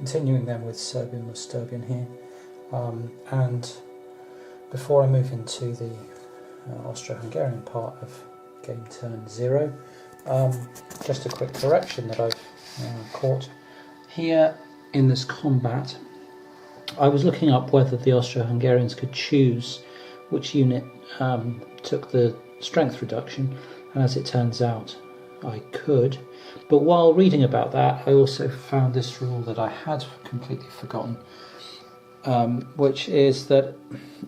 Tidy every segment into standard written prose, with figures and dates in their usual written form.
continuing then with Serbien A Sterbien here, and before I move into the Austro-Hungarian part of game turn 0, just a quick correction that I've caught here in this combat. I was looking up whether the Austro-Hungarians could choose which unit took the strength reduction, and as it turns out I could. But while reading about that, I also found this rule that I had completely forgotten, which is that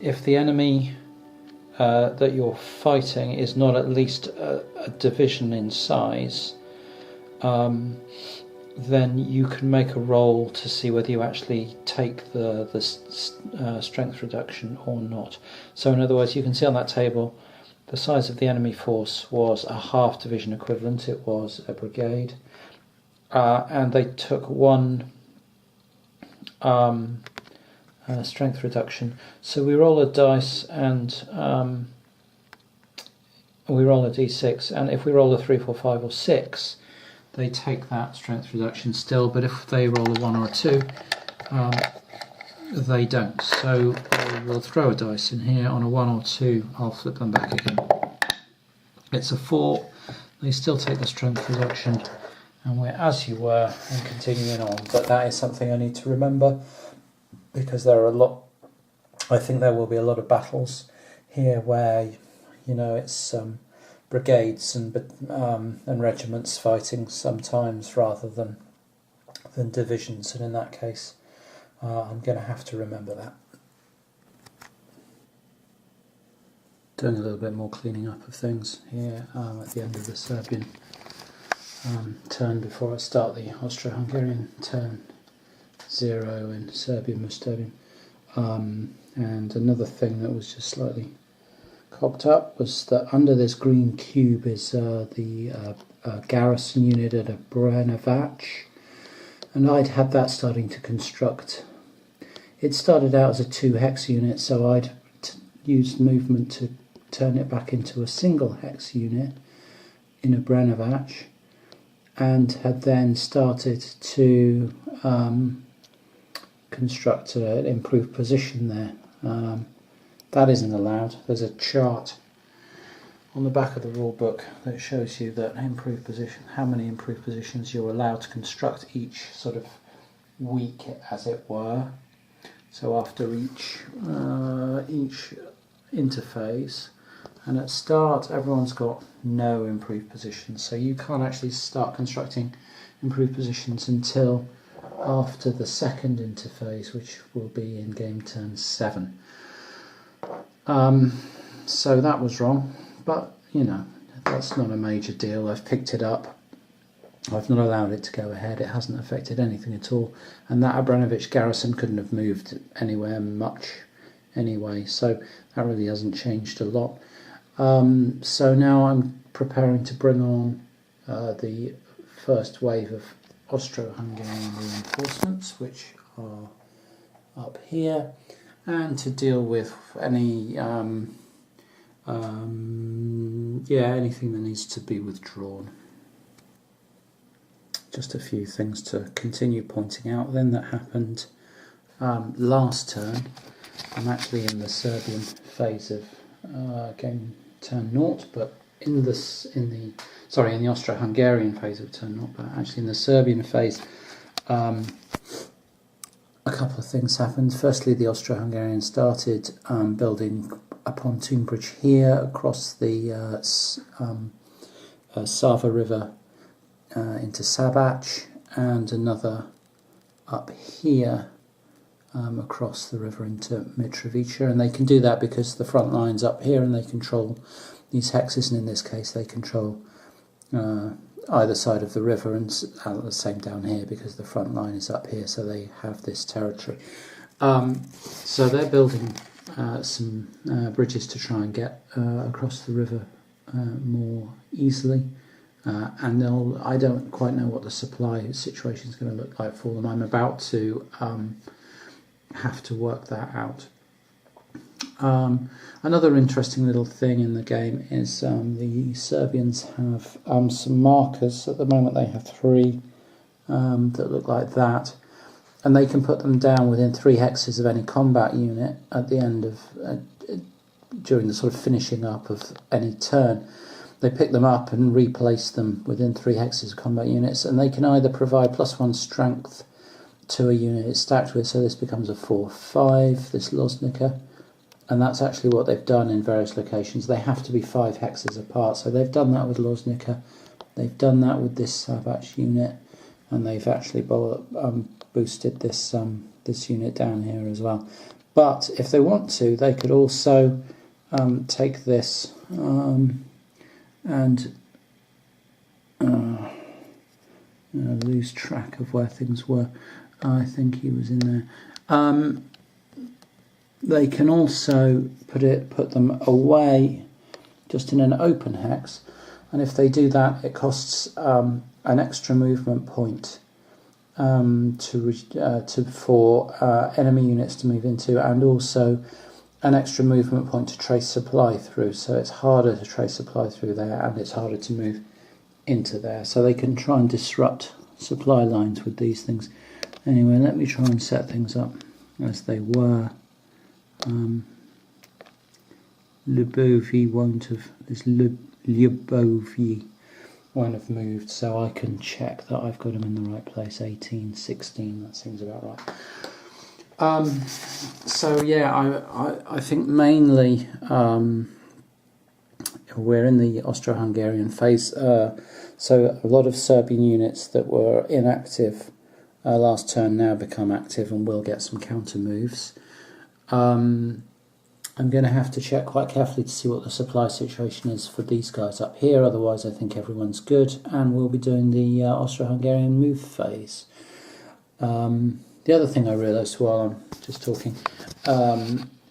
if the enemy that you're fighting is not at least a division in size, then you can make a roll to see whether you actually take the strength reduction or not. So in other words, you can see on that table the size of the enemy force was a half division equivalent, it was a brigade, and they took one strength reduction. So we roll a dice and we roll a d6, and if we roll a 3, 4, 5 or 6, they take that strength reduction still, but if they roll a 1 or a 2, they don't. So we'll throw a dice in here. On a 1 or 2, I'll flip them back again. It's a 4, they still take the strength reduction, and we're as you were and continuing on. But that is something I need to remember, because there are I think there will be a lot of battles here where, you know, it's brigades and regiments fighting sometimes rather than divisions, and in that case I'm going to have to remember that. Doing a little bit more cleaning up of things here at the end of the Serbian turn before I start the Austro-Hungarian turn 0 in Serbien A Sterbien. And another thing that was just slightly cocked up was that under this green cube is the garrison unit at a Brenovac, and I'd had that starting to construct. It started out as a 2 hex unit, so I'd used movement to turn it back into a single hex unit in a Brenovac, and had then started to construct an improved position there. That isn't allowed. There's a chart on the back of the rule book that shows you that improved position, how many improved positions you're allowed to construct each sort of week, as it were. So after each interphase, and at start everyone's got no improved positions, so you can't actually start constructing improved positions until after the second interphase, which will be in game turn 7. So that was wrong, but you know, that's not a major deal. I've picked it up. I've not allowed it to go ahead. It hasn't affected anything at all, and that Abranovic garrison couldn't have moved anywhere much anyway, so that really hasn't changed a lot. So now I'm preparing to bring on the first wave of Austro-Hungarian reinforcements, which are up here, and to deal with any anything that needs to be withdrawn. Just a few things to continue pointing out then that happened last turn. I'm actually in the Serbian phase of game turn 0, but in the Austro-Hungarian phase of turn 0, but actually in the Serbian phase, a couple of things happened. Firstly, the Austro-Hungarian started building a pontoon bridge here across the Sava River into Sabac, and another up here across the river into Mitrovica, and they can do that because the front line's up here and they control these hexes, and in this case they control either side of the river, and the same down here because the front line is up here, so they have this territory. So they're building some bridges to try and get across the river more easily, and I don't quite know what the supply situation is going to look like for them. I'm about to have to work that out. Another interesting little thing in the game is the Serbians have some markers. At the moment they have 3 that look like that, and they can put them down within 3 hexes of any combat unit at the end of during the sort of finishing up of any turn. They pick them up and replace them within 3 hexes of combat units, and they can either provide +1 strength to a unit it's stacked with, so this becomes a 4/5, this Loznica, and that's actually what they've done in various locations. They have to be 5 hexes apart, so they've done that with Loznica, they've done that with this Sabach unit, and they've actually boosted this this unit down here as well. But if they want to, they could also take this and lose track of where things were. I think he was in there. They can also put them away just in an open hex, and if they do that, it costs an extra movement point for enemy units to move into, and also an extra movement point to trace supply through. So it's harder to trace supply through there, and it's harder to move into there. So they can try and disrupt supply lines with these things. Anyway, let me try and set things up as they were. Lubovie won't have, this Lubovie won't have moved, so I can check that I've got them in the right place. 18, 16, that seems about right. So yeah, I think mainly we're in the Austro-Hungarian phase, so a lot of Serbian units that were inactive last turn now become active and will get some counter moves. I'm going to have to check quite carefully to see what the supply situation is for these guys up here, otherwise I think everyone's good, and we'll be doing the Austro-Hungarian move phase. The other thing I realised while I'm just talking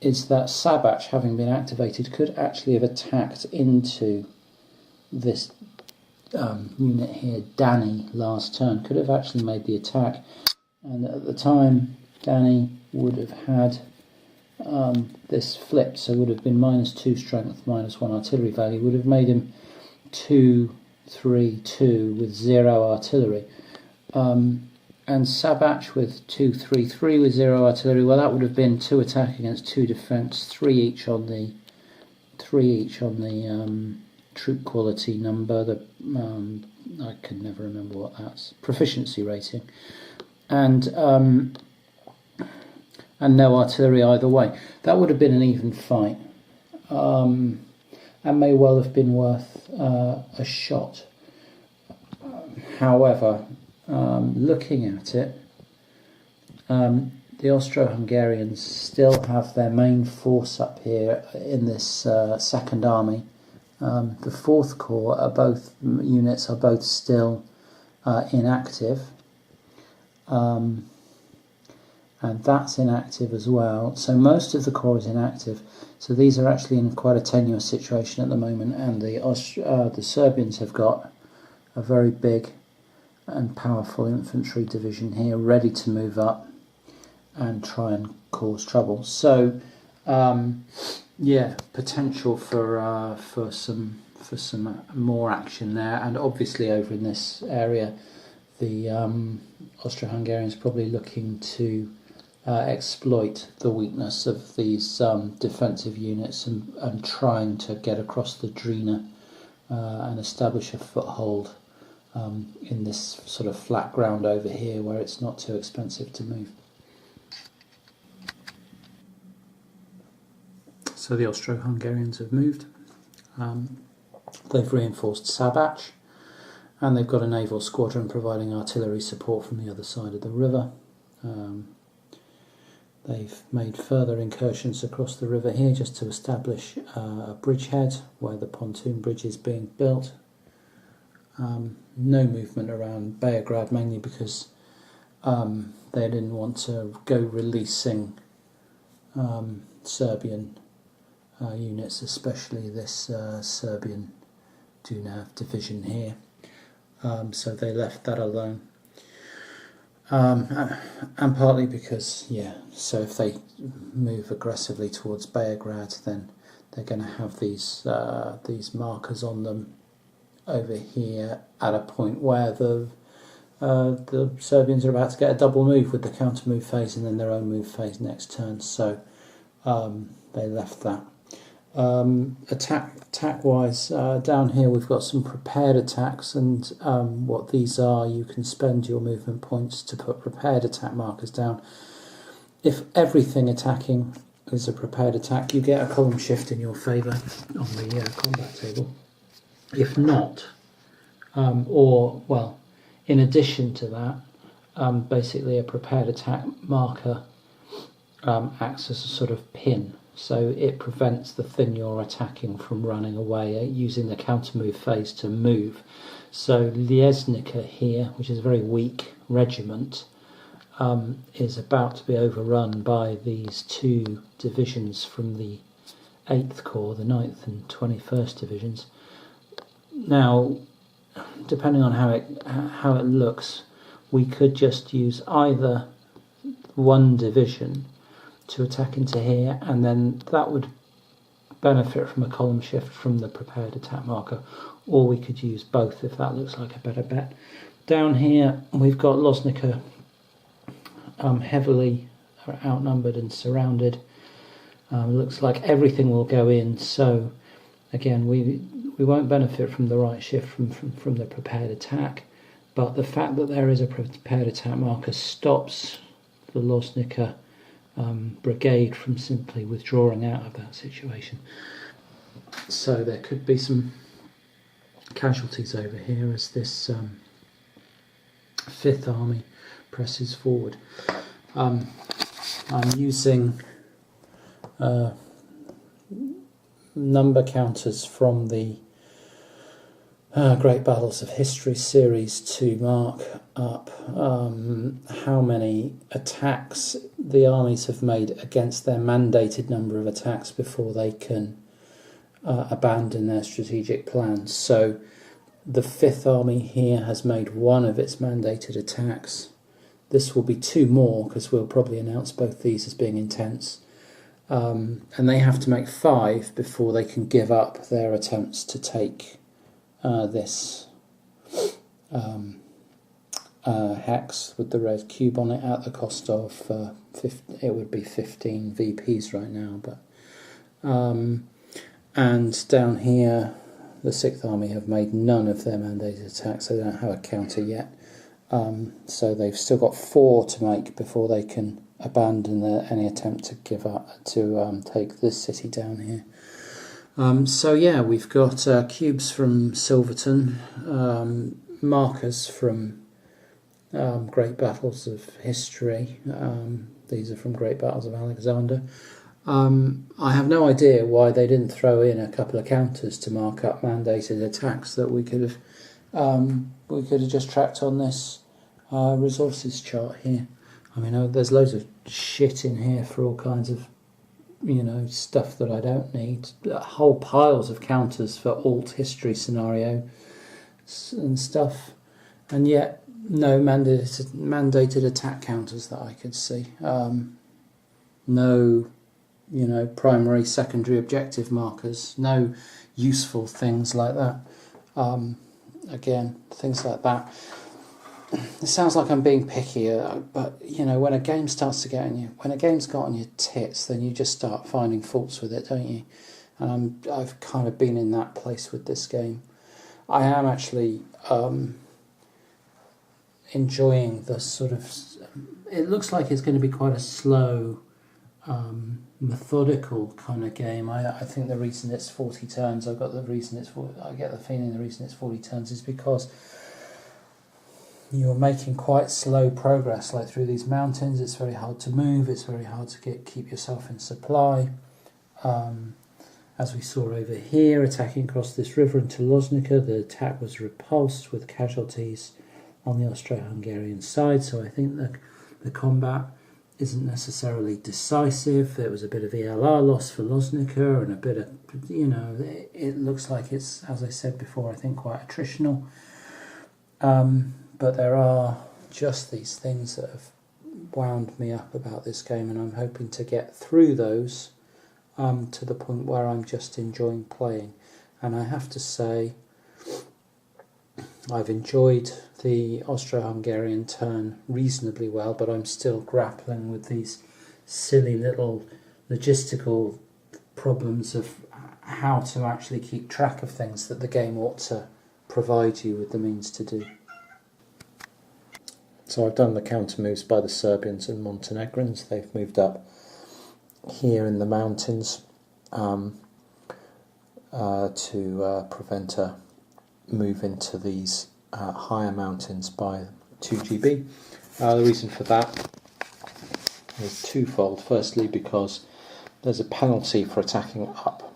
is that Sabach, having been activated, could actually have attacked into this unit here, Danny, last turn. Could have actually made the attack, and at the time Danny would have had this flipped, so would have been -2 strength, -1 artillery value, would have made him 2-3-2 with 0 artillery. And Sabach with 2-3-3 with 0 artillery, well, that would have been 2 attack against 2 defense, 3 each on the troop quality number. I can never remember what that's, proficiency rating, and no artillery either way. That would have been an even fight, and may well have been worth a shot. However, looking at it, the Austro-Hungarians still have their main force up here in this second army. The 4th Corps are both units are both still inactive, and that's inactive as well. So most of the Corps is inactive. So these are actually in quite a tenuous situation at the moment, and the Serbians have got a very big and powerful infantry division here, ready to move up and try and cause trouble. So, yeah, potential for some more action there, and obviously over in this area, the Austro-Hungarians probably looking to exploit the weakness of these defensive units and trying to get across the Drina and establish a foothold in this sort of flat ground over here where it's not too expensive to move. So the Austro-Hungarians have moved. They've reinforced Sabach, and they've got a naval squadron providing artillery support from the other side of the river. They've made further incursions across the river here just to establish a bridgehead where the pontoon bridge is being built. No movement around Beograd, mainly because they didn't want to go releasing Serbian units, especially this Serbian Dunav division here. So they left that alone. And partly because, yeah, so if they move aggressively towards Beograd, then they're going to have these markers on them over here at a point where the the Serbians are about to get a double move with the counter move phase and then their own move phase next turn, so they left that. Attack wise, down here we've got some prepared attacks, and what these are, you can spend your movement points to put prepared attack markers down. If everything attacking is a prepared attack, you get a column shift in your favour on the combat table. If not, in addition to that, basically a prepared attack marker acts as a sort of pin. So it prevents the thing you're attacking from running away, using the counter move phase to move. So Liesnica here, which is a very weak regiment, is about to be overrun by these two divisions from the 8th Corps, the 9th and 21st Divisions. Now, depending on how it looks, we could just use either one division to attack into here, and then that would benefit from a column shift from the prepared attack marker, or we could use both if that looks like a better bet. Down here we've got Loznica heavily outnumbered and surrounded. Looks like everything will go in, so again we won't benefit from the right shift from the prepared attack, but the fact that there is a prepared attack marker stops the Loznica brigade from simply withdrawing out of that situation. So there could be some casualties over here as this 5th Army presses forward. I'm using number counters from the Great Battles of History series to mark up how many attacks the armies have made against their mandated number of attacks before they can abandon their strategic plans. So the 5th Army here has made one of its mandated attacks. This will be 2 more because we'll probably announce both these as being intense. And they have to make 5 before they can give up their attempts to take this hex with the red cube on it at the cost of it would be 15 VPs right now, but and down here the 6th Army have made none of their mandated attacks. They don't have a counter yet, so they've still got 4 to make before they can abandon any attempt to give up to take this city down here. So yeah, we've got cubes from Silverton, markers from Great Battles of History. These are from Great Battles of Alexander. I have no idea why they didn't throw in a couple of counters to mark up mandated attacks that we could have just tracked on this resources chart here. I mean, there's loads of shit in here for all kinds of stuff that I don't need. Whole piles of counters for alt history scenario and stuff, and yet no mandated attack counters that I could see. No, primary, secondary objective markers. No useful things like that. Again, things like that. It sounds like I'm being picky, but when a game starts to get on you, when a game's got on your tits, then you just start finding faults with it, don't you? And I've kind of been in that place with this game. I am actually enjoying the sort of. It looks like it's going to be quite a slow, methodical kind of game. I think the reason it's 40 turns, I get the feeling the reason it's 40 turns is because you're making quite slow progress, like through these mountains. It's very hard to move, it's very hard to keep yourself in supply. As we saw over here, attacking across this river into Loznica, the attack was repulsed with casualties on the Austro-Hungarian side, so I think the combat isn't necessarily decisive. There was a bit of ELR loss for Loznica and a bit of, it looks like it's, as I said before, I think quite attritional. But there are just these things that have wound me up about this game, and I'm hoping to get through those to the point where I'm just enjoying playing. And I have to say, I've enjoyed the Austro-Hungarian turn reasonably well, but I'm still grappling with these silly little logistical problems of how to actually keep track of things that the game ought to provide you with the means to do. So I've done the counter moves by the Serbians and Montenegrins. They've moved up here in the mountains to prevent a move into these higher mountains by 2GB. The reason for that is twofold. Firstly, because there's a penalty for attacking up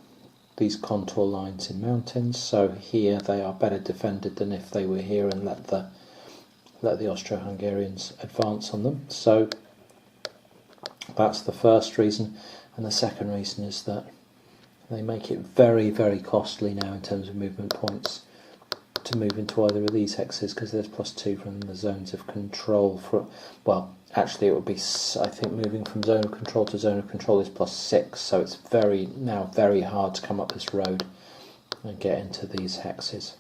these contour lines in mountains, so here they are better defended than if they were here and let the Austro-Hungarians advance on them. So that's the first reason, and the second reason is that they make it very, very costly now in terms of movement points to move into either of these hexes, because there's +2 from the zones of control. Well, actually it would be, I think, moving from zone of control to zone of control is +6, so it's now very hard to come up this road and get into these hexes.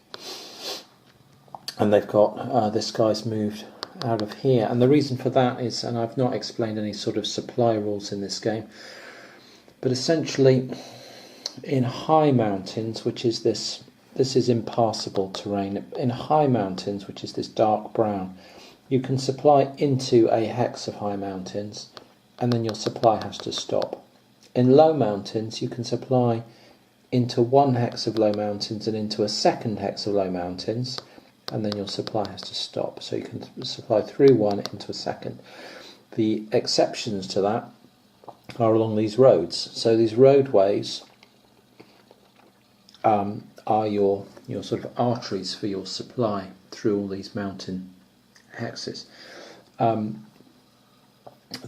And they've got this guy's moved out of here, and the reason for that is, and I've not explained any sort of supply rules in this game, but essentially in high mountains, which is this is impassable terrain, in high mountains, which is this dark brown, you can supply into a hex of high mountains and then your supply has to stop. In low mountains you can supply into one hex of low mountains and into a second hex of low mountains, and then your supply has to stop. So you can supply through one into a second. The exceptions to that are along these roads. So these roadways are your sort of arteries for your supply through all these mountain hexes.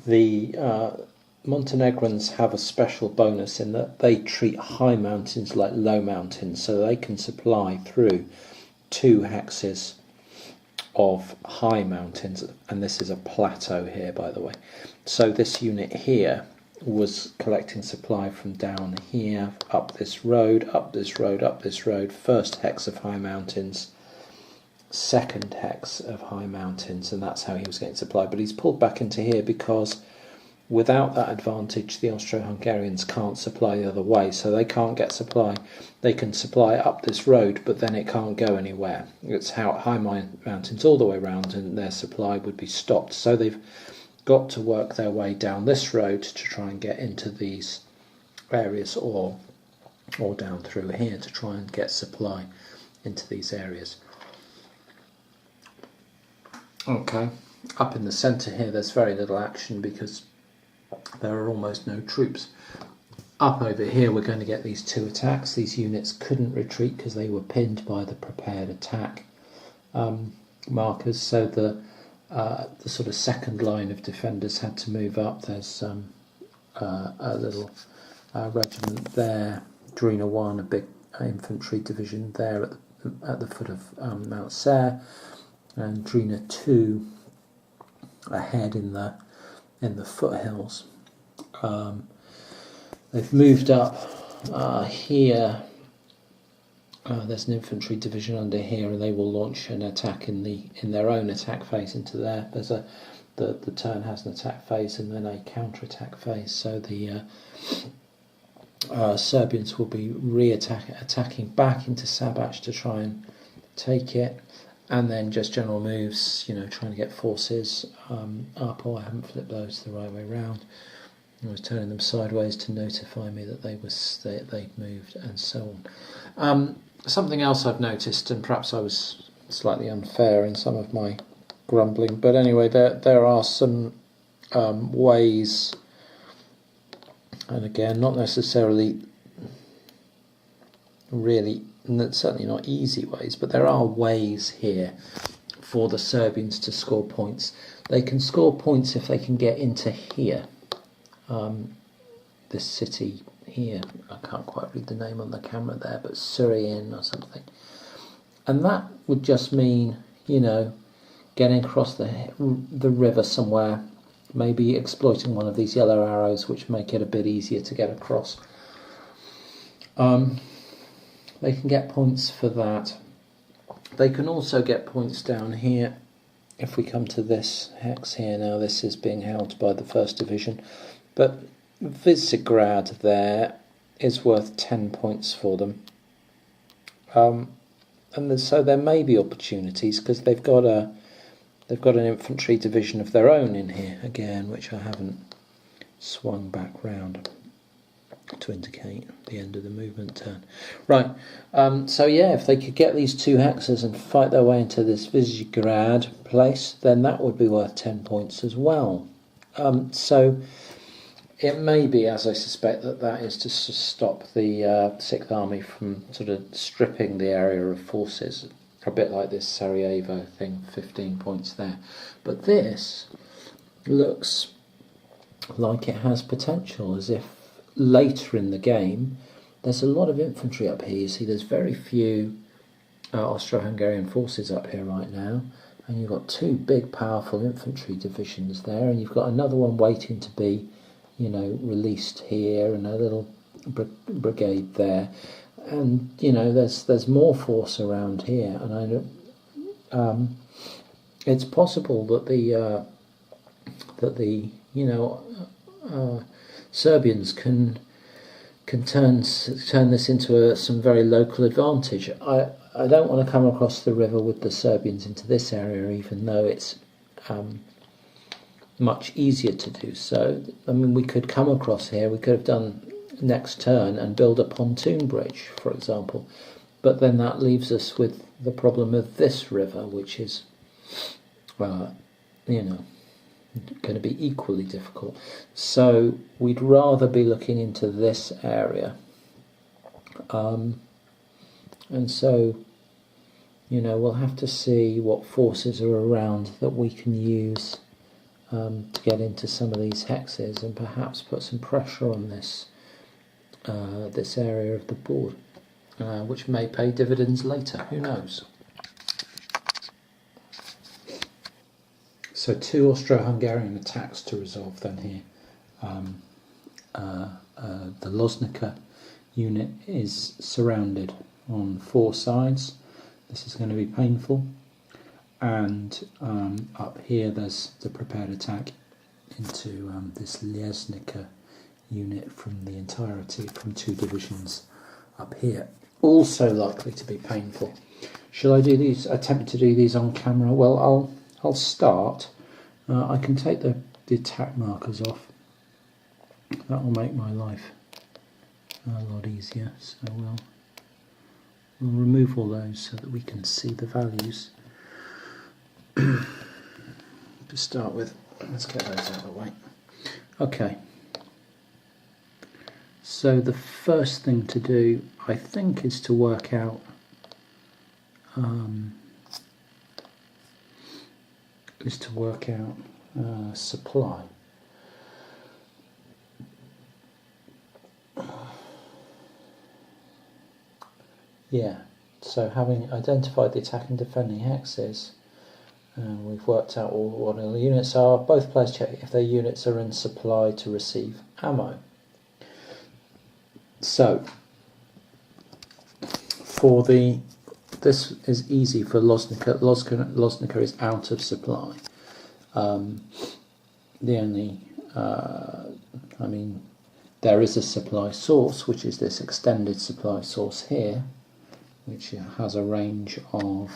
The Montenegrins have a special bonus in that they treat high mountains like low mountains, so they can supply through 2 hexes of high mountains, and this is a plateau here, by the way. So this unit here was collecting supply from down here, up this road, up this road, up this road, first hex of high mountains, second hex of high mountains, and that's how he was getting supply. But he's pulled back into here because without that advantage the Austro-Hungarians can't supply the other way, so they can't get supply. They can supply up this road, but then it can't go anywhere. It's how high mountains all the way around, and their supply would be stopped. So they've got to work their way down this road to try and get into these areas, or down through here to try and get supply into these areas. Okay, up in the centre here there's very little action because there are almost no troops. Up over here we're going to get these 2 attacks. These units couldn't retreat because they were pinned by the prepared attack markers, so the sort of second line of defenders had to move up. There's a little regiment there, Drina 1, a big infantry division there at the foot of Mount Sayre, and Drina 2 ahead in the foothills. They've moved up here. There's an infantry division under here, and they will launch an attack in their own attack phase into there. There's the turn has an attack phase and then a counter-attack phase. So the Serbians will be attacking back into Sabac to try and take it, and then just general moves, trying to get forces up. Oh, I haven't flipped those the right way round. I was turning them sideways to notify me that they'd moved, and so on. Something else I've noticed, and perhaps I was slightly unfair in some of my grumbling, but anyway, there are some ways, and again, not necessarily really, certainly not easy ways, but there are ways here for the Serbians to score points. They can score points if they can get into here. This city here, I can't quite read the name on the camera there, but Sterbien or something, and that would just mean getting across the river somewhere, maybe exploiting one of these yellow arrows which make it a bit easier to get across. They can get points for that, They can also get points down here. If we come to this hex here now, this is being held by the First Division, but Visegrad there is worth 10 points for them. And so there may be opportunities because they've got an infantry division of their own in here again, which I haven't swung back round to indicate the end of the movement turn. Right, so yeah, if they could get these 2 hexes and fight their way into this Visegrad place, then that would be worth 10 points as well. So it may be, as I suspect, that is to stop the 6th Army from sort of stripping the area of forces, a bit like this Sarajevo thing, 15 points there. But this looks like it has potential, as if later in the game there's a lot of infantry up here. You see there's very few Austro-Hungarian forces up here right now, and you've got 2 big powerful infantry divisions there, and you've got another one waiting to be, you know, released here, and a little brigade there, and you know there's more force around here, and I know it's possible that the Serbians can turn this into some very local advantage. I don't want to come across the river with the Serbians into this area, even though it's much easier to do so. I mean, we could come across here, we could have done next turn and build a pontoon bridge, for example, but then that leaves us with the problem of this river, which is, going to be equally difficult. So we'd rather be looking into this area, and so we'll have to see what forces are around that we can use to get into some of these hexes and perhaps put some pressure on this this area of the board, which may pay dividends later, who knows. So 2 Austro-Hungarian attacks to resolve then here. The Loznica unit is surrounded on 4 sides. This is going to be painful. And up here there's the prepared attack into this Leznica unit from the entirety, from 2 divisions up here. Also likely to be painful. Shall I do these? Attempt to do these on camera? Well, I'll start. I can take the attack markers off. That will make my life a lot easier. So we'll remove all those so that we can see the values. To start with, let's get those out of the way. Okay. So the first thing to do, I think, is to work out supply. Yeah, so having identified the attack and defending hexes, we've worked out what all the units are. Both players check if their units are in supply to receive ammo. So, this is easy for Loznica. Loznica is out of supply. There is a supply source, which is this extended supply source here, which has a range of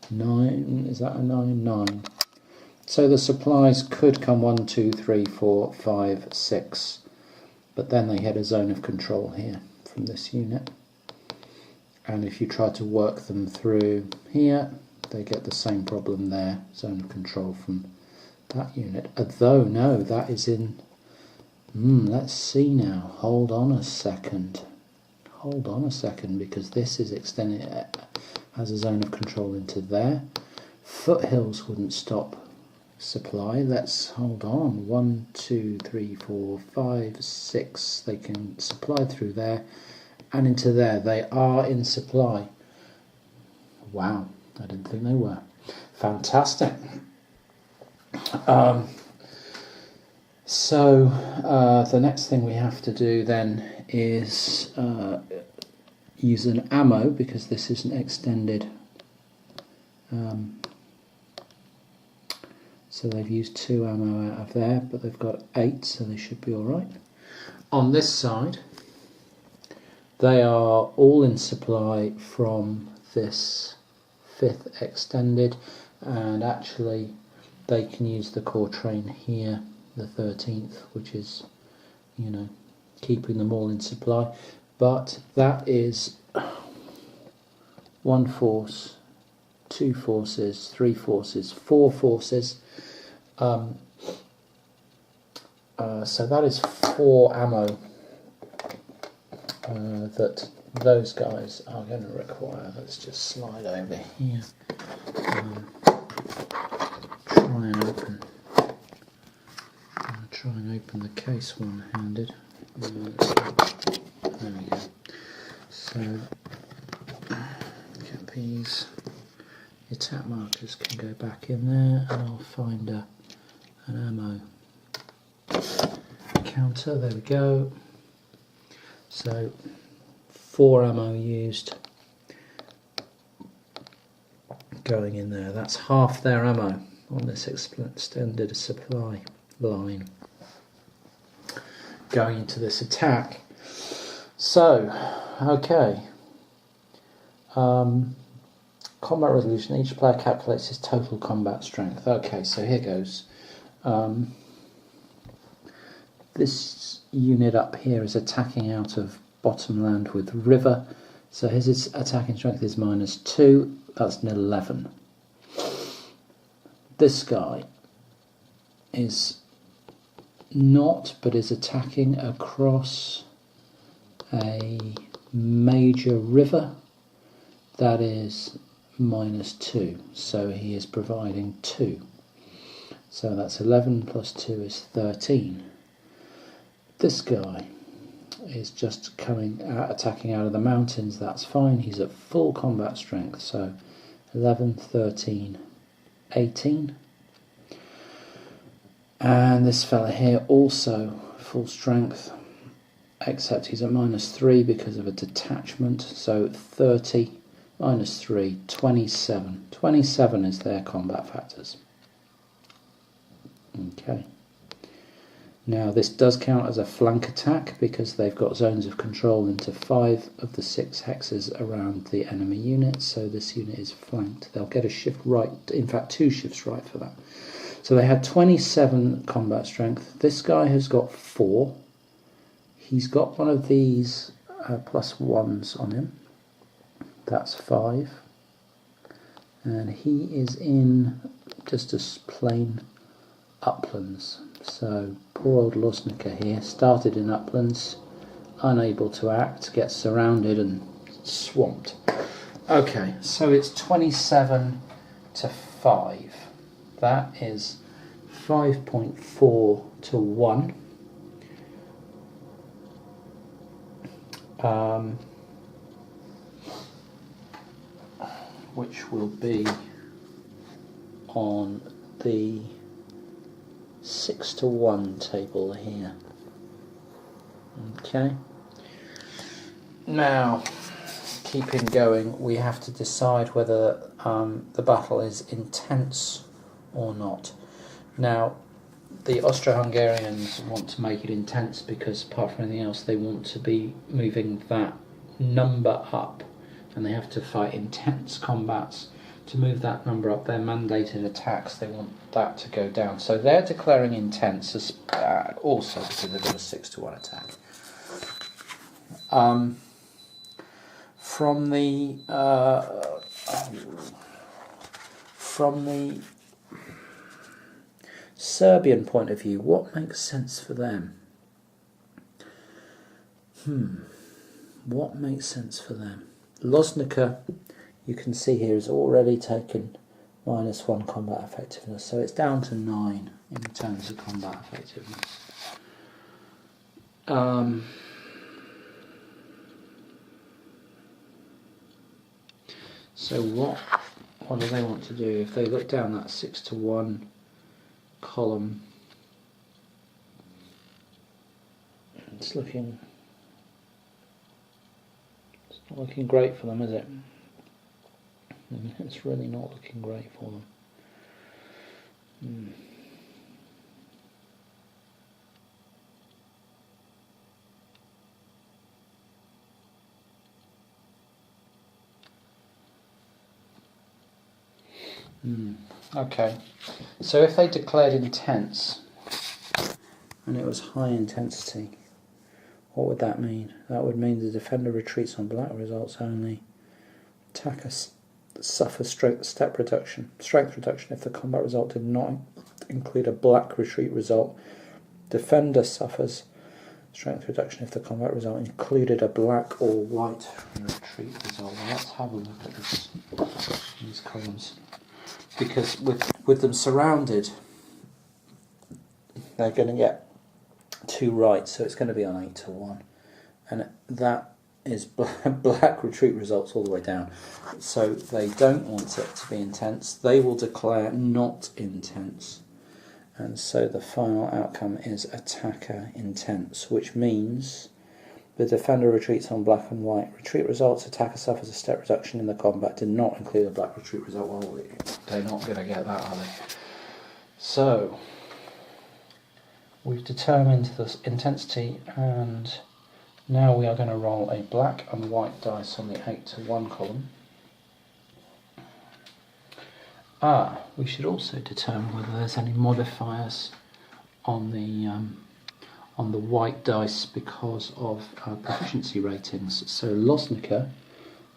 9. Is that a 9? 9. So the supplies could come 1, 2, 3, 4, 5, 6, but then they hit a zone of control here from this unit. And if you try to work them through here, they get the same problem there, zone of control from that unit. Although, no, that is in... let's see now. Hold on a second, because this is extended, has a zone of control into there. Foothills wouldn't stop supply. Let's hold on. 1, 2, 3, 4, 5, 6. They can supply through there and into there. They are in supply. Wow, I didn't think they were. Fantastic. So the next thing we have to do then is use an ammo because this isn't extended. So they've used 2 ammo out of there, but they've got 8, so they should be alright. On this side, they are all in supply from this 5th extended, and actually they can use the core train here, the 13th, which is, you know, keeping them all in supply. But that is 1 force, 2 forces, 3 forces, 4 forces. So that is 4 ammo that those guys are going to require. Let's just slide over here. Try and open the case one-handed. There we go. So get these. The attack markers can go back in there, and I'll find an ammo counter. There we go. So 4 ammo used going in there. That's half their ammo on this extended supply line going into this attack. So, okay. Combat resolution. Each player calculates his total combat strength. Okay, so here goes. This unit up here is attacking out of bottom land with river. So his attacking strength is -2. That's an 11. This guy is not, but is attacking across a major river. That is -2, so he is providing 2. So that's 11 plus 2 is 13. This guy is just coming out, attacking out of the mountains. That's fine, he's at full combat strength, so 11, 13, 18. And this fella here also full strength, except he's at -3 because of a detachment, so 30 -3, 27. 27 is their combat factors. Okay. Now this does count as a flank attack because they've got zones of control into 5 of the 6 hexes around the enemy unit, so this unit is flanked. They'll get a shift right, in fact 2 shifts right for that. So they had 27 combat strength. This guy has got 4. He's got one of these +1s on him. That's 5. And he is in just a plain uplands. So poor old Lusnica here started in uplands, unable to act, gets surrounded and swamped. Okay, so it's 27 to 5. That is 5.4 to 1. Which will be on the 6 to 1 table here. Okay. Now, keeping going, we have to decide whether the battle is intense or not. Now, the Austro-Hungarians want to make it intense because, apart from anything else, they want to be moving that number up, and they have to fight intense combats to move that number up. Their mandated attacks, they want that to go down. So they're declaring intense as, also because they've got a 6 to 1 attack. From the Serbian point of view, what makes sense for them? What makes sense for them? Loznica, you can see here, has already taken -1 combat effectiveness, so it's down to 9 in terms of combat effectiveness. So what do they want to do? If they look down that 6 to 1 column, it's looking It's not looking great for them, is it? It's really not looking great for them. Okay, so if they declared intense and it was high intensity, what would that mean? That would mean the defender retreats on black results only. Attacker suffers step reduction, strength reduction if the combat result did not include a black retreat result. Defender suffers strength reduction if the combat result included a black or white retreat result. Well, let's have a look at these columns. Because with them surrounded, they're going to get 2 right, so it's going to be on 8 to 1. And that is black retreat results all the way down. So they don't want it to be intense. They will declare not intense. And so the final outcome is attacker intense, which means the defender retreats on black and white. Retreat results, attacker suffers a step reduction in the combat, did not include a black retreat result. Well, they're not going to get that, are they? So, we've determined the intensity, and now we are going to roll a black and white dice on the 8 to 1 column. We should also determine whether there's any modifiers on the white dice because of proficiency ratings. So Losnica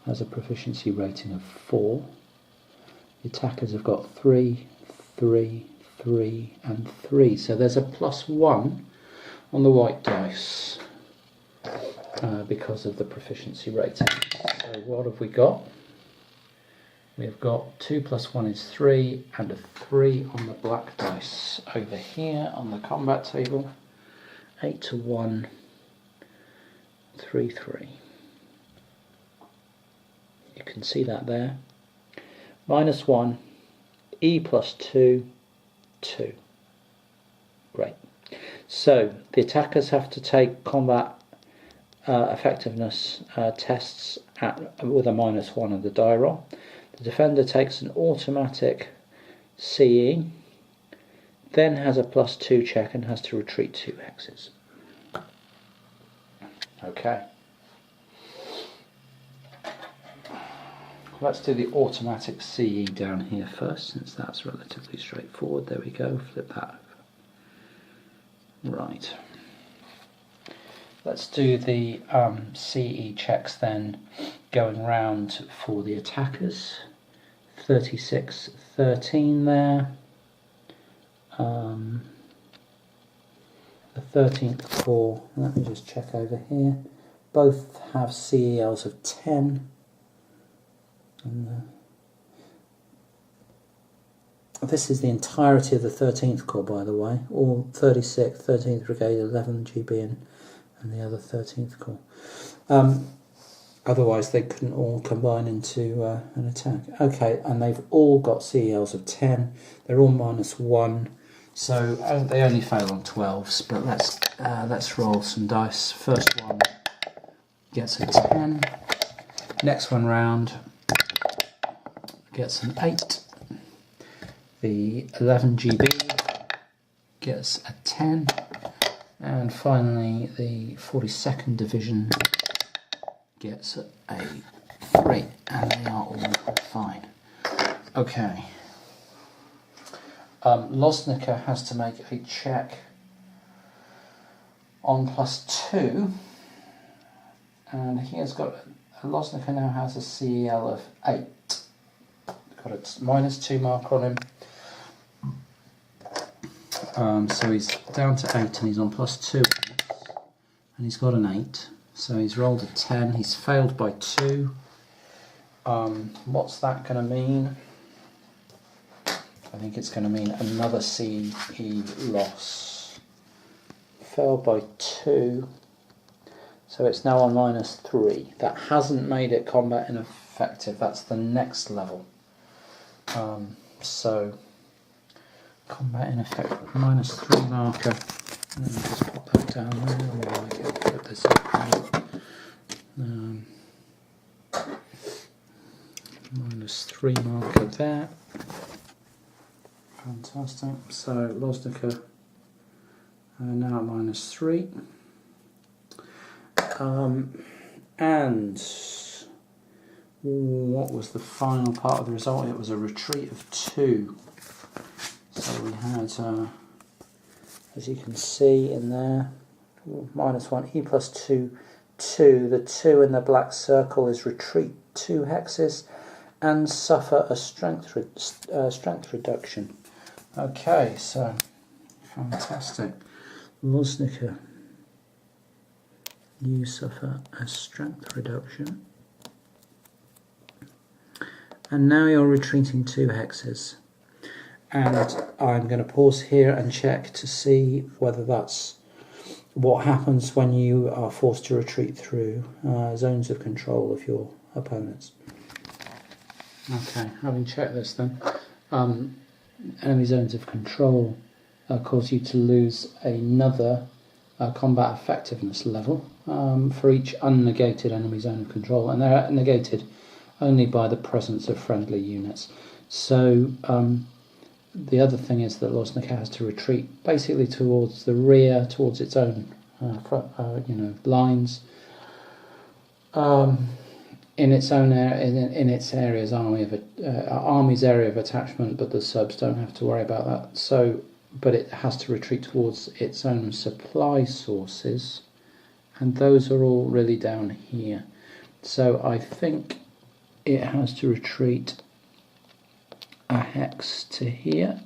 has a proficiency rating of 4. The attackers have got 3, 3, 3 and 3. So there's a +1 on the white dice because of the proficiency rating. So what have we got? We've got 2 + 1 is 3 and a 3 on the black dice. Over here on the combat table, 8 to 1, 3, 3. You can see that there. -1, E +2, 2. Great. So the attackers have to take combat effectiveness tests with a -1 on the die roll. The defender takes an automatic CE, then has a +2 check and has to retreat 2 hexes. Okay. Let's do the automatic CE down here first, since that's relatively straightforward. There we go, flip that over. Right. Let's do the CE checks then, going round for the attackers. 36, 13 there. The 13th corps, let me just check over here. Both have CELs of 10. And this is the entirety of the 13th corps, by the way. All 36th, 13th Brigade, 11 GB and the other 13th corps. Otherwise they couldn't all combine into an attack. Okay, and they've all got CELs of 10. They're all -1. So they only fail on 12s, but let's roll some dice. First one gets a 10. Next one round gets an 8. The 11 GB gets a 10. And finally the 42nd Division gets a 3. And they are all fine. Okay. Losnica has to make a check on +2, and he has got Losnica now has a CEL of 8. Got a -2 marker on him, so he's down to 8, and he's on +2, and he's got an 8. So he's rolled a 10. He's failed by 2. What's that going to mean? I think it's going to mean another CE loss. Failed by 2. So it's now on -3. That hasn't made it combat ineffective. That's the next level. So combat ineffective, -3 marker. Let me just pop that down there. Put this up. -3 marker there. Fantastic. So Loznica now at -3. And what was the final part of the result? It was a retreat of 2. So we had, as you can see in there, -1, E plus 2, 2. The 2 in the black circle is retreat 2 hexes and suffer a strength reduction. Okay, so fantastic. Loznica, you suffer a strength reduction. And now you're retreating 2 hexes. And I'm going to pause here and check to see whether that's what happens when you are forced to retreat through zones of control of your opponents. Okay, having checked this then, enemy zones of control cause you to lose another combat effectiveness level for each unnegated enemy zone of control, and they're negated only by the presence of friendly units. So the other thing is that Loznica has to retreat basically towards the rear, towards its own lines, in its own in its area's army's area of attachment. But the Serbs don't have to worry about that. So, but it has to retreat towards its own supply sources, and those are all really down here. So I think it has to retreat a hex to here,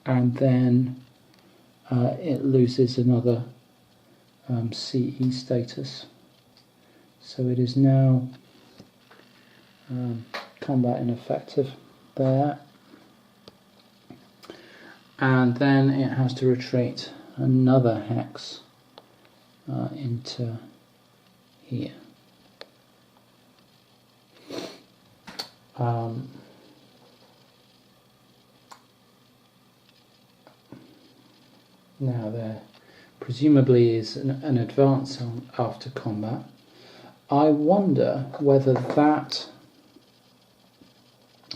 and then it loses another CE status. So it is now combat ineffective there, and then it has to retreat another hex into here. Now there presumably is an advance after combat. I wonder whether that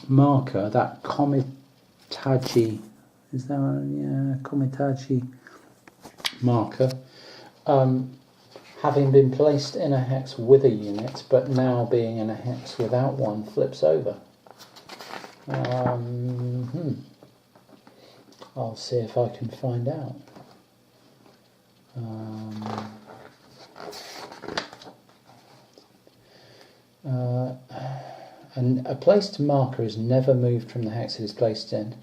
marker, that Komitaji, is that Komitaji marker, having been placed in a hex with a unit, but now being in a hex without one, flips over. I'll see if I can find out. And a placed marker is never moved from the hex it is placed in.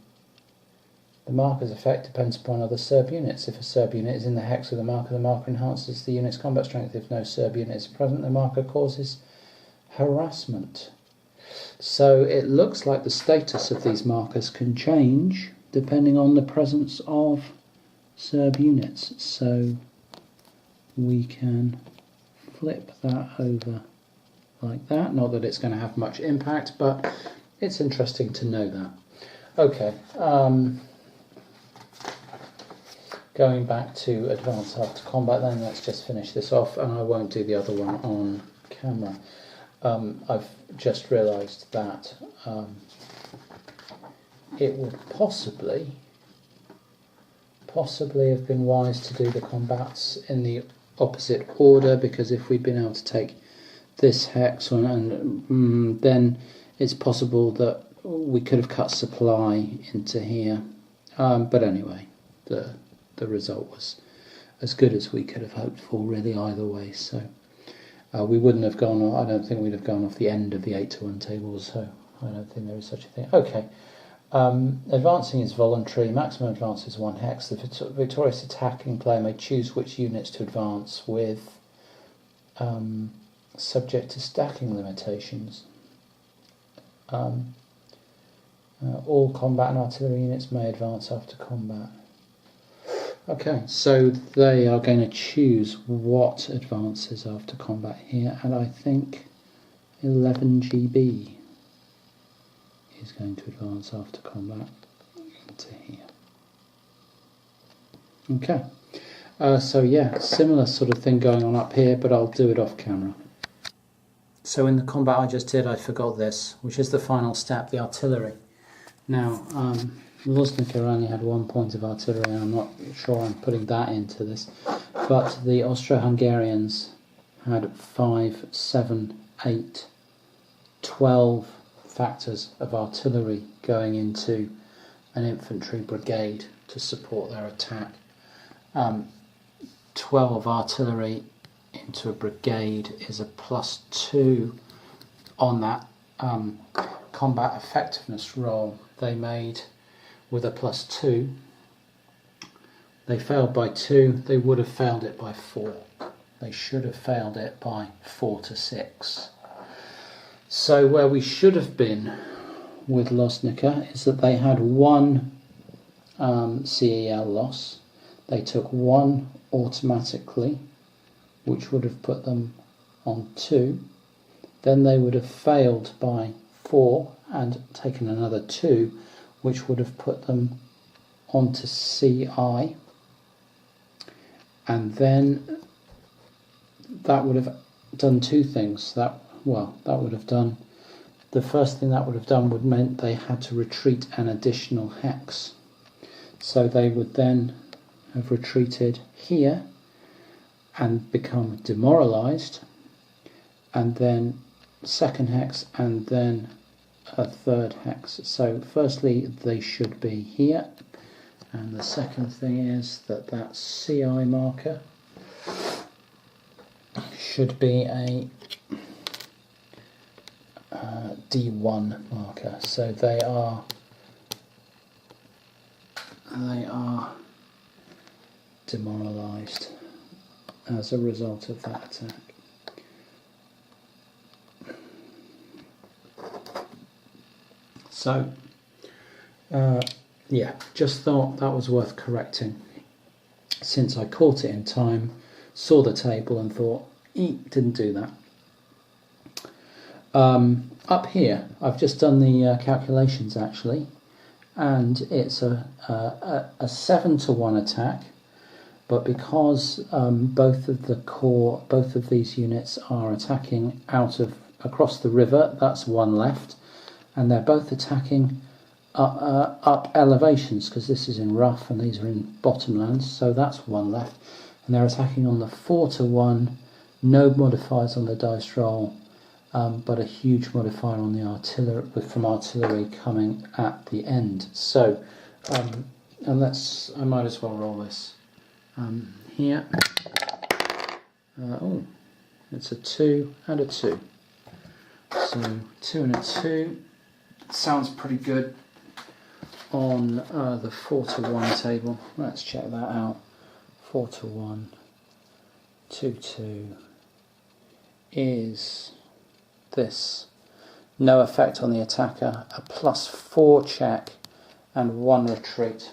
The marker's effect depends upon other Serb units. If a Serb unit is in the hex with the marker enhances the unit's combat strength. If no Serb unit is present, the marker causes harassment. So it looks like the status of these markers can change depending on the presence of Serb units. So we can flip that over like that. Not that it's going to have much impact, but it's interesting to know that. Okay. Going back to advance after combat then, let's just finish this off, and I won't do the other one on camera. I've just realised that it would possibly have been wise to do the combats in the opposite order, because if we'd been able to take this hex and then it's possible that we could have cut supply into here. But anyway, the result was as good as we could have hoped for, really, either way. So we wouldn't have gone, I don't think we'd have gone off the end of the 8-to-1 table, so I don't think there is such a thing. Okay, advancing is voluntary, maximum advance is 1 hex. The victorious attacking player may choose which units to advance with, subject to stacking limitations. All combat and artillery units may advance after combat. Okay, so they are going to choose what advances after combat here, and I think 11 GB is going to advance after combat into here. Okay, so yeah, similar sort of thing going on up here, but I'll do it off camera. So in the combat I just did, I forgot this, which is the final step, the artillery. Now, Loznica only had 1 point of artillery, and I'm not sure I'm putting that into this, but the Austro-Hungarians had 5, 7, 8, 12 factors of artillery going into an infantry brigade to support their attack. 12 artillery into a brigade is a +2 on that combat effectiveness roll they made with a +2. They failed by 2, they would have failed it by 4. They should have failed it by 4 to 6. So where we should have been with Loznica is that they had 1 CEL loss. They took 1 automatically, which would have put them on 2. Then they would have failed by 4 and taken another 2, which would have put them onto CI. And then that would have done 2 things. That would have done, the first thing that would have done would meant they had to retreat an additional hex. So they would then have retreated here and become demoralized, and then 2nd hex, and then a 3rd hex. So firstly they should be here, and the second thing is that that CI marker should be a D1 marker. So they are demoralized as a result of that attack. So yeah, just thought that was worth correcting, since I caught it in time, saw the table and thought, didn't do that. Up here, I've just done the calculations actually, and it's a 7-to-1 attack, but because both of these units are attacking across the river, that's 1 left, and they're both attacking up elevations, because this is in rough and these are in bottomlands, so that's 1 left, and they're attacking on the 4-to-1, no modifiers on the dice roll, but a huge modifier on the artillery, from artillery coming at the end. So, and I might as well roll this here. Oh, it's a 2 and a 2. So 2 and a 2 sounds pretty good on the 4-to-1 table. Let's check that out. 4-to-1, 2-2 is this. No effect on the attacker, a +4 check and 1 retreat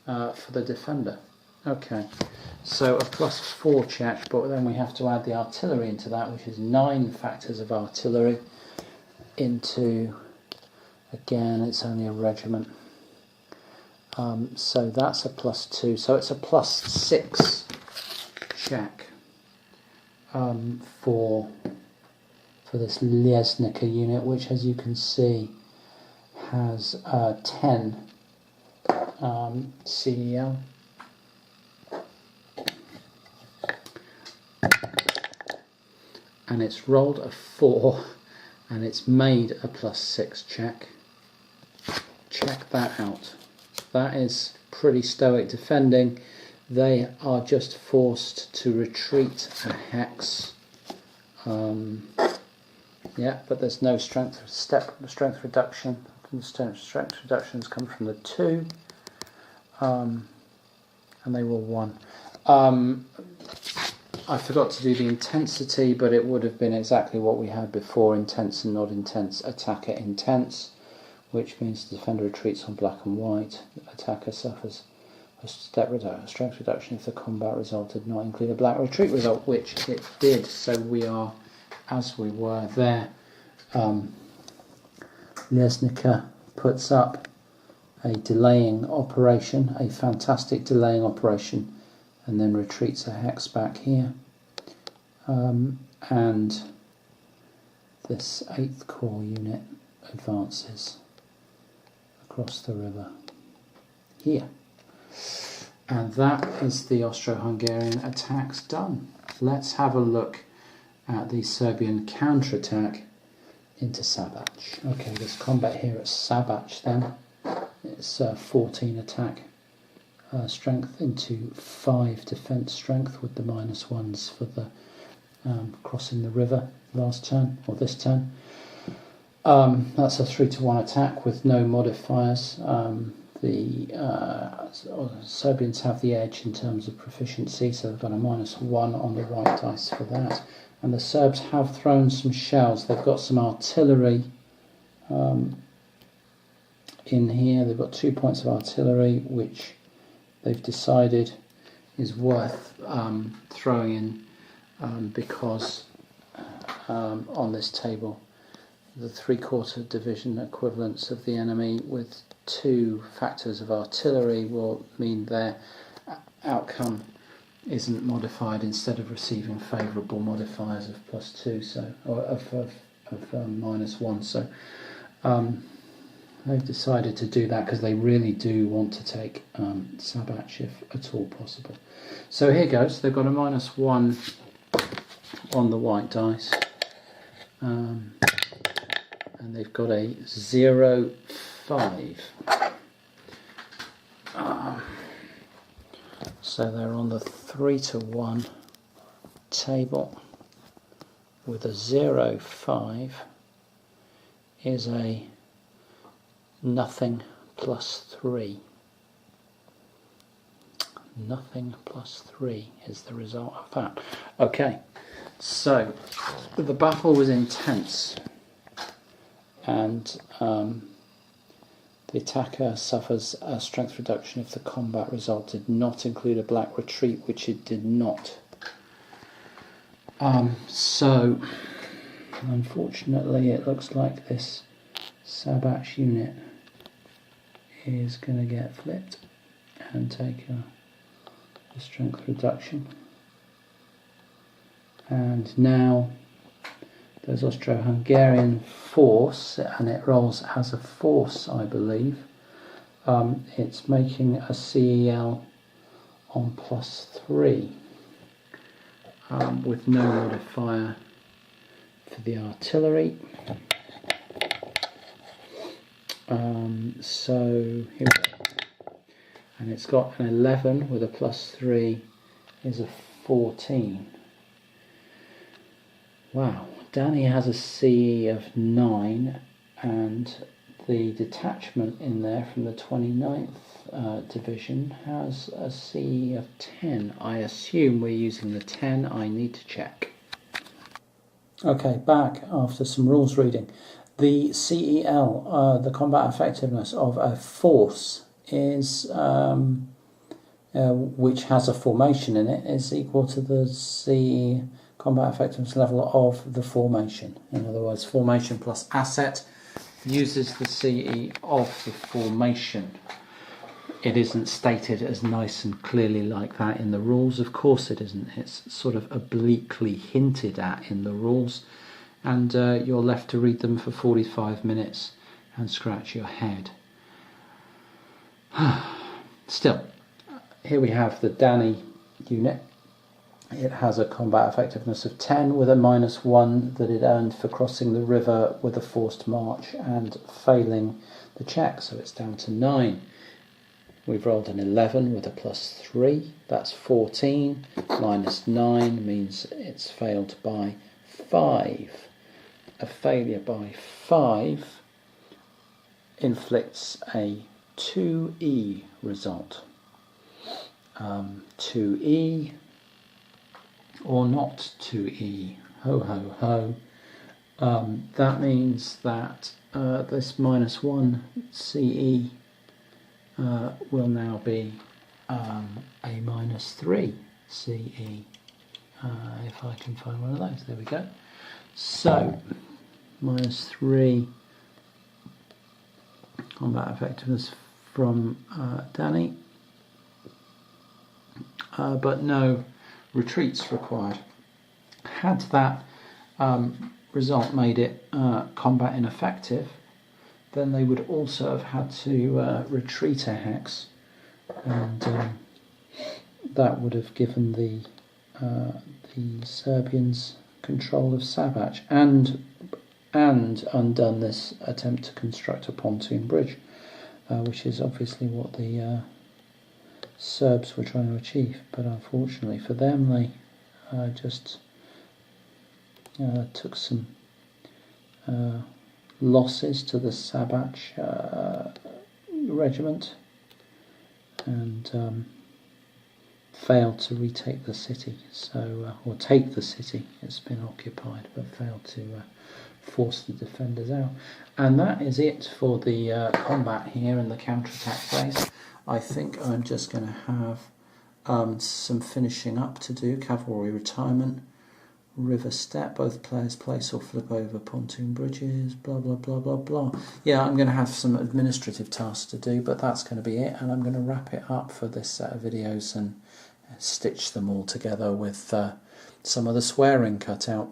for the defender. Okay, so a +4 check, but then we have to add the artillery into that, which is 9 factors of artillery into, again, it's only a regiment. So that's a +2, so it's a +6 check for this Loznica unit, which, as you can see, has 10 CEL. And it's rolled a 4, and it's made a +6 check. Check that out. That is pretty stoic defending. They are just forced to retreat a hex. Yeah, but there's no strength reduction. Strength reductions come from the 2, and they were 1. I forgot to do the intensity, but it would have been exactly what we had before: intense and not intense. Attacker intense, which means the defender retreats on black and white. The attacker suffers a strength reduction if the combat result did not include a black retreat result, which it did. So we are as we were there. Loznica puts up a delaying operation, a fantastic delaying operation, and then retreats a hex back here. And this 8th Corps unit advances across the river here. And that is the Austro-Hungarian attacks done. Let's have a look at the Serbian counterattack into Sabac. Okay, there's combat here at Sabac then. It's 14 attack strength into 5 defence strength with the -1s for the crossing the river last turn, or this turn. That's a 3-to-1 attack with no modifiers. The Serbians have the edge in terms of proficiency, so they've got a -1 on the white dice for that. And the Serbs have thrown some shells. They've got some artillery in here. They've got 2 points of artillery, which they've decided is worth throwing in because on this table the 3/4 division equivalents of the enemy with 2 factors of artillery will mean their outcome isn't modified, instead of receiving favourable modifiers of +2, so or of -1. So they've decided to do that because they really do want to take Sabac if at all possible. So here goes. They've got a -1 on the white dice, and they've got a 0-5. So they're on the 3-to-1 table with a 0-5 is a nothing +3. Nothing +3 is the result of that. Okay, so the battle was intense, and the attacker suffers a strength reduction if the combat result did not include a black retreat, which it did not. So, unfortunately, it looks like this Sabac unit is going to get flipped and take a strength reduction. And now there's Austro-Hungarian force, and it rolls as a force, I believe. It's making a CEL on +3 with no modifier for the artillery. So here we go. And it's got an 11 with a +3 is a 14. Wow. Danny has a CE of 9, and the detachment in there from the 29th Division has a CE of 10. I assume we're using the 10. I need to check. Okay, back after some rules reading. The CEL, the combat effectiveness of a force, is which has a formation in it, is equal to the CE combat effectiveness level of the formation. In other words, formation plus asset uses the CE of the formation. It isn't stated as nice and clearly like that in the rules. Of course it isn't. It's sort of obliquely hinted at in the rules, and you're left to read them for 45 minutes and scratch your head. Still, here we have the Danny unit. It has a combat effectiveness of 10 with a -1 that it earned for crossing the river with a forced march and failing the check, so it's down to 9. We've rolled an 11 with a +3, that's 14, -9 means it's failed by 5. A failure by 5 inflicts a 2E result. 2E or not 2E, ho ho ho. That means that this -1 CE will now be a -3 CE, if I can find one of those. There we go. So -3 combat effectiveness from Danny, but no retreats required. Had that result made it combat ineffective, then they would also have had to retreat a hex, and that would have given the Serbians control of Sabac and undone this attempt to construct a pontoon bridge, which is obviously what the Serbs were trying to achieve. But unfortunately for them, they just took some losses to the Sabac regiment and failed to retake the city, or take the city. It's been occupied, but failed to force the defenders out. And that is it for the combat here in the counterattack phase. I think I'm just going to have some finishing up to do. Cavalry retirement, river step, both players place or flip over pontoon bridges, blah blah blah blah blah. Yeah, I'm going to have some administrative tasks to do, but that's going to be it, and I'm going to wrap it up for this set of videos and stitch them all together with some of the swearing cut out.